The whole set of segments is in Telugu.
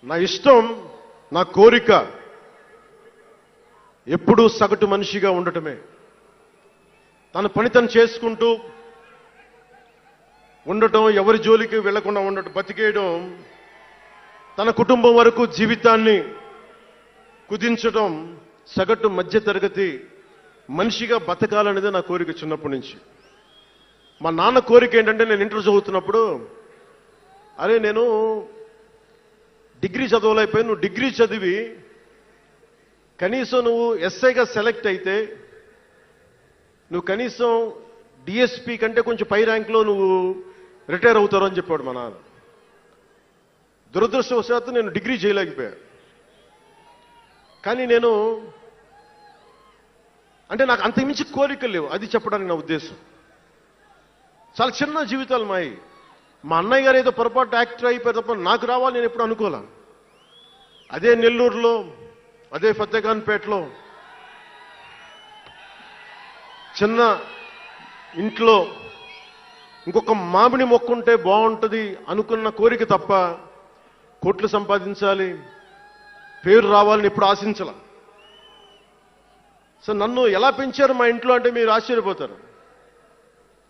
నా ఇష్టం, నా కోరిక ఎప్పుడూ సగటు మనిషిగా ఉండటమే. తన పని తను చేసుకుంటూ ఉండటం, ఎవరి జోలికి వెళ్లకుండా ఉండటం, బతికేయడం, తన కుటుంబం వరకు జీవితాన్ని కుదించడం, సగటు మధ్య తరగతి మనిషిగా బతకాలనేది నా కోరిక చిన్నప్పటి నుంచి. మా నాన్న కోరిక ఏంటంటే, నేను ఇంటర్ చదువుతున్నప్పుడు, అరే నేను డిగ్రీ చదవలేకపోయి, నువ్వు డిగ్రీ చదివి కనీసం నువ్వు ఎస్ఐగా సెలెక్ట్ అయితే నువ్వు కనీసం డిఎస్పీ కంటే కొంచెం పై ర్యాంక్లో నువ్వు రిటైర్ అవుతారు అని చెప్పాడు మా నాన్న. దురదృష్టవశాత్తు నేను డిగ్రీ చేయలేకపోయా. కానీ నేను అంటే నాకు అంతకుమించి కోరికలు లేవు, అది చెప్పడానికి నా ఉద్దేశం. చాలా చిన్న జీవితాలు మాయి. మా అన్నయ్య గారు ఏదో పొరపాటు యాక్టర్ అయిపోయి తప్ప నాకు రావాలి నేను ఎప్పుడు అనుకోలే. అదే నెల్లూరులో, అదే ఫతేఖాన్పేటలో చిన్న ఇంట్లో ఇంకొక మామిడి మొక్క ఉంటే బాగుంటుంది అనుకున్న కోరిక తప్ప కోట్లు సంపాదించాలి, పేరు రావాలని ఎప్పుడు ఆశించాల. సో నన్ను ఎలా పెంచారు మా ఇంట్లో అంటే మీరు ఆశ్చర్యపోతారు.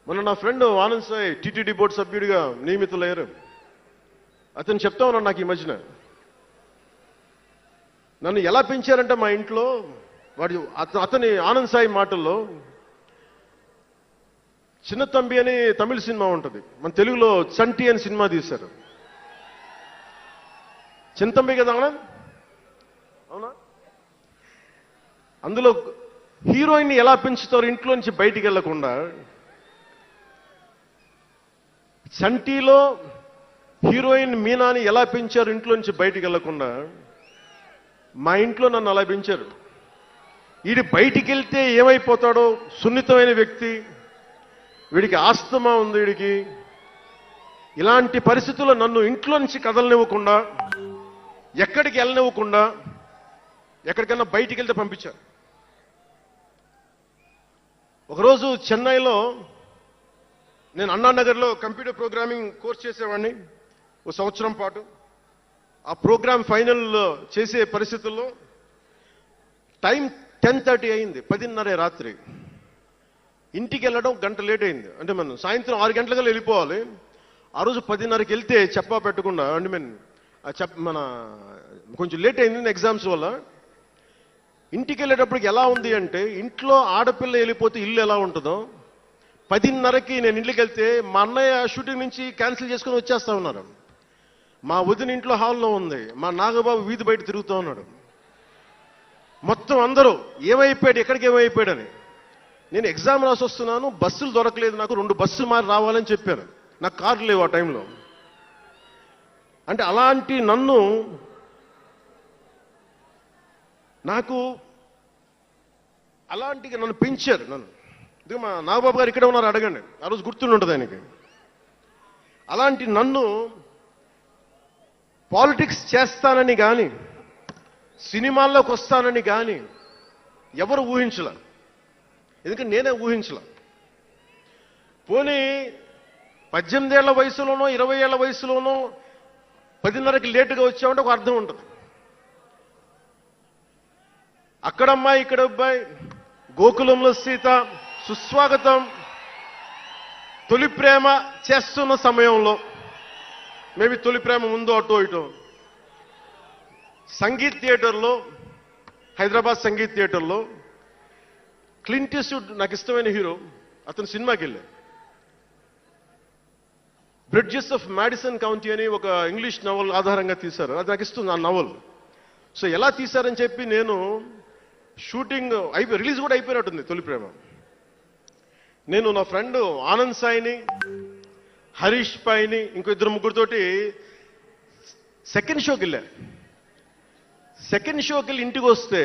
మొన్న నా friend Anand Sai TTD board సభ్యుడిగా నియమితులయ్యారు. అతను చెప్తా ఉన్నాను నాకు ఈ మధ్యన, నన్ను ఎలా పెంచారంటే మా ఇంట్లో వాడి అతని ఆనంద్ సాయి మాటల్లో, చిన్న తంబి అని తమిళ సినిమా ఉంటుంది, మన తెలుగులో చంటి అని సినిమా తీశారు. చిన్న తంబి కదా ఆనంద్, అవునా? అందులో హీరోయిన్ని ఎలా పెంచుతారు ఇంట్లో నుంచి బయటికి వెళ్లకుండా, చంటిలో హీరోయిన్ మీనాని ఎలా పెంచారు ఇంట్లో నుంచి బయటికి వెళ్లకుండా, మా ఇంట్లో నన్ను అలా పెంచారు. వీడి బయటికి వెళ్తే ఏమైపోతాడో, సున్నితమైన వ్యక్తి, వీడికి ఆస్తమా ఉంది, వీడికి ఇలాంటి పరిస్థితుల్లో నన్ను ఇంట్లో నుంచి కదలనివ్వకుండా, ఎక్కడికి వెళ్ళనివ్వకుండా, ఎక్కడికన్నా బయటికి వెళ్తే పంపించారు. ఒకరోజు చెన్నైలో నేను అన్నానగర్లో కంప్యూటర్ ప్రోగ్రామింగ్ కోర్స్ చేసేవాడిని ఒక సంవత్సరం పాటు. ఆ ప్రోగ్రామ్ ఫైనల్ చేసే పరిస్థితుల్లో టైం 10:30 అయింది, 10:30 రాత్రి. ఇంటికి వెళ్ళడం గంట లేట్ అయింది. అంటే మనం సాయంత్రం 6 గంటలకల్లా వెళ్ళిపోవాలి. ఆ రోజు 10:30కి వెళ్తే చెప్పా పెట్టకుండా, అంటే మన కొంచెం లేట్ అయింది ఎగ్జామ్స్ వల్ల. ఇంటికి వెళ్ళేటప్పటికి ఎలా ఉంది అంటే, ఇంట్లో ఆడపిల్ల వెళ్ళిపోతే ఇల్లు ఎలా ఉంటుందో, 10:30కి నేను ఇంటికి వెళ్తే మా అన్నయ్య షూటింగ్ నుంచి క్యాన్సిల్ చేసుకుని వచ్చేస్తా ఉన్నారు. మా వదిన ఇంట్లో హాల్లో ఉంది, మా నాగబాబు వీధి బయట తిరుగుతూ ఉన్నాడు. మొత్తం అందరూ ఏమైపోయాడు, ఎక్కడికి ఏమైపోయాడని. నేను ఎగ్జామ్ రాసి వస్తున్నాను, బస్సులు దొరకలేదు నాకు, 2 బస్సులు మారి రావాలని చెప్పాను. నాకు కార్లు లేవు ఆ టైంలో. అంటే అలాంటి నన్ను పెంచారు. ఇది మా నాగబాబు గారు ఇక్కడే ఉన్నారు, అడగండి, ఆ రోజు గుర్తుంటుంది ఆయనకి. అలాంటి నన్ను పాలిటిక్స్ చేస్తానని కానీ, సినిమాల్లోకి వస్తానని కానీ ఎవరు ఊహించలే. ఎందుకంటే నేనే ఊహించలే. పోనీ 18 ఏళ్ల వయసులోనో 20 ఏళ్ల వయసులోనో 10:30కి లేటుగా వచ్చామంటే ఒక అర్థం ఉంటుంది. అక్కడమ్మాయి ఇక్కడ అబ్బాయి, గోకులంలో సీత, సుస్వాగతం, తొలి ప్రేమ చేస్తున్న సమయంలో, మేబీ తొలి ప్రేమ ముందు అటో ఇటో, సంగీత్ థియేటర్లో, హైదరాబాద్ సంగీత్ థియేటర్లో క్లింట్ ఈస్ట్వుడ్ నాకు ఇష్టమైన హీరో, అతను సినిమాకి వెళ్ళా. బ్రిడ్జెస్ ఆఫ్ మాడిసన్ కౌంటీ అని ఒక ఇంగ్లీష్ నవల్ ఆధారంగా తీశారు. అది నాకు ఇస్తుంది ఆ నవల్. సో ఎలా తీశారని చెప్పి నేను షూటింగ్ రిలీజ్ కూడా అయిపోయినట్టుంది తొలి ప్రేమ. నేను నా ఫ్రెండ్ ఆనంద్ సాయిని, హరీష్ పాయిని, ఇంకో 2-3తోటి సెకండ్ షోకి వెళ్ళా. సెకండ్ షోకి వెళ్ళి ఇంటికి వస్తే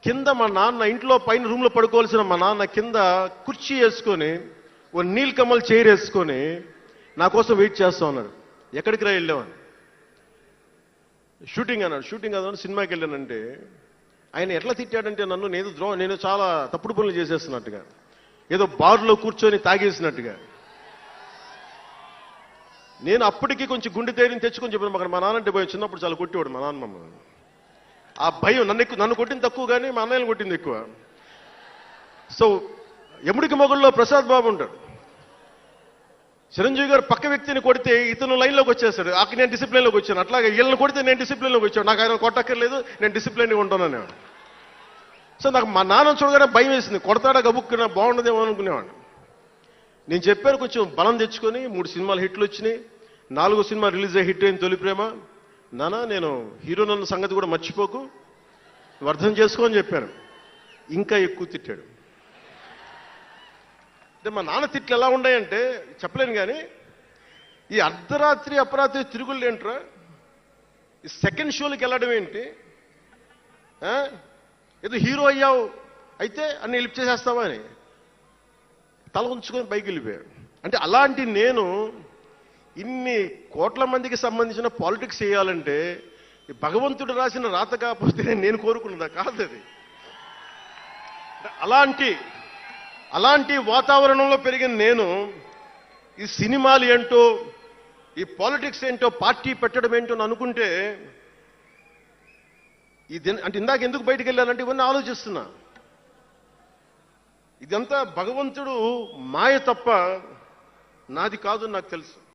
కింద మా నాన్న, ఇంట్లో పైన రూమ్లో పడుకోవాల్సిన మా నాన్న కింద కుర్చీ వేసుకొని, ఓ నీల్ కమల్ చైర్ వేసుకొని నా కోసం వెయిట్ చేస్తా ఉన్నాడు. ఎక్కడికి రా వెళ్ళామని. షూటింగ్ అన్నాడు. షూటింగ్ అన్నాడు, సినిమాకి వెళ్ళానంటే ఆయన ఎట్లా తిట్టాడంటే నన్ను, నేను చాలా తప్పుడు పనులు చేసేస్తున్నట్టుగా, ఏదో బార్లో కూర్చొని తాగేసినట్టుగా. నేను అప్పటికి కొంచెం గుండె ధైర్యం తెచ్చుకొని చెప్పాను, అక్కడ మా నాన్న అంటే భయం, చిన్నప్పుడు చాలా కొట్టేవాడు మా నాన్న మమ్మల్ని. ఆ భయం నన్ను కొట్టింది తక్కువ కానీ మా అన్నయ్యని కొట్టింది ఎక్కువ. సో యముడికి మొగుళ్ళలో ప్రసాద్ బాబు ఉంటాడు. చిరంజీవి గారు పక్క వ్యక్తిని కొడితే ఇతను లైన్లోకి వచ్చేస్తాడు, అక్కడ నేను డిసిప్లిన్లోకి వచ్చాను. అట్లాగే వీళ్ళని కొడితే నేను డిసిప్లిన్లోకి వచ్చాను, నాకు ఆయన కొట్టక్కర్లేదు, నేను డిసిప్లిన్గా ఉంటానని. సో నాకు మా నాన్న చూడగానే భయం వేసింది, కొడతాడా గబుక్కున బాగుండదేమో అనుకునేవాడిని. నేను చెప్పాను కొంచెం బలం తెచ్చుకొని, 3 సినిమాలు హిట్లు వచ్చినాయి, 4వ సినిమా రిలీజ్ అయ్యి హిట్ అయిన తొలి ప్రేమ. నానా నేను హీరోనన్న సంగతి కూడా మర్చిపోకు, నువ్వు అర్థం చేసుకో అని చెప్పాను. ఇంకా ఎక్కువ తిట్టాడు. అంటే మా నాన్న తిట్లు ఎలా ఉన్నాయంటే చెప్పలేను కానీ, ఈ అర్ధరాత్రి అపరాత్రి తిరుగుళ్ళు ఏంట్రా, ఈ సెకండ్ షోలకి వెళ్ళడం ఏంటి, ఏదో హీరో అయ్యావు అయితే అన్ని లిప్ చేసేస్తావా అని తల ఉంచుకొని పైకి వెళ్ళిపోయాడు. అంటే అలాంటి నేను ఇన్ని కోట్ల మందికి సంబంధించిన పాలిటిక్స్ చేయాలంటే భగవంతుడు రాసిన రాత కాకపోతే నేను కోరుకున్నదా కాదు అది. అలాంటి వాతావరణంలో పెరిగిన నేను ఈ సినిమాలు ఏంటో, ఈ పాలిటిక్స్ ఏంటో, పార్టీ పెట్టడం ఏంటో అని అనుకుంటే అంటే ఇందాక ఎందుకు బయటికి వెళ్ళానంటే ఇవన్నీ ఆలోచిస్తున్నా. ఇదంతా భగవంతుడు మాయ తప్ప నాది కాదు నాకు తెలుసు.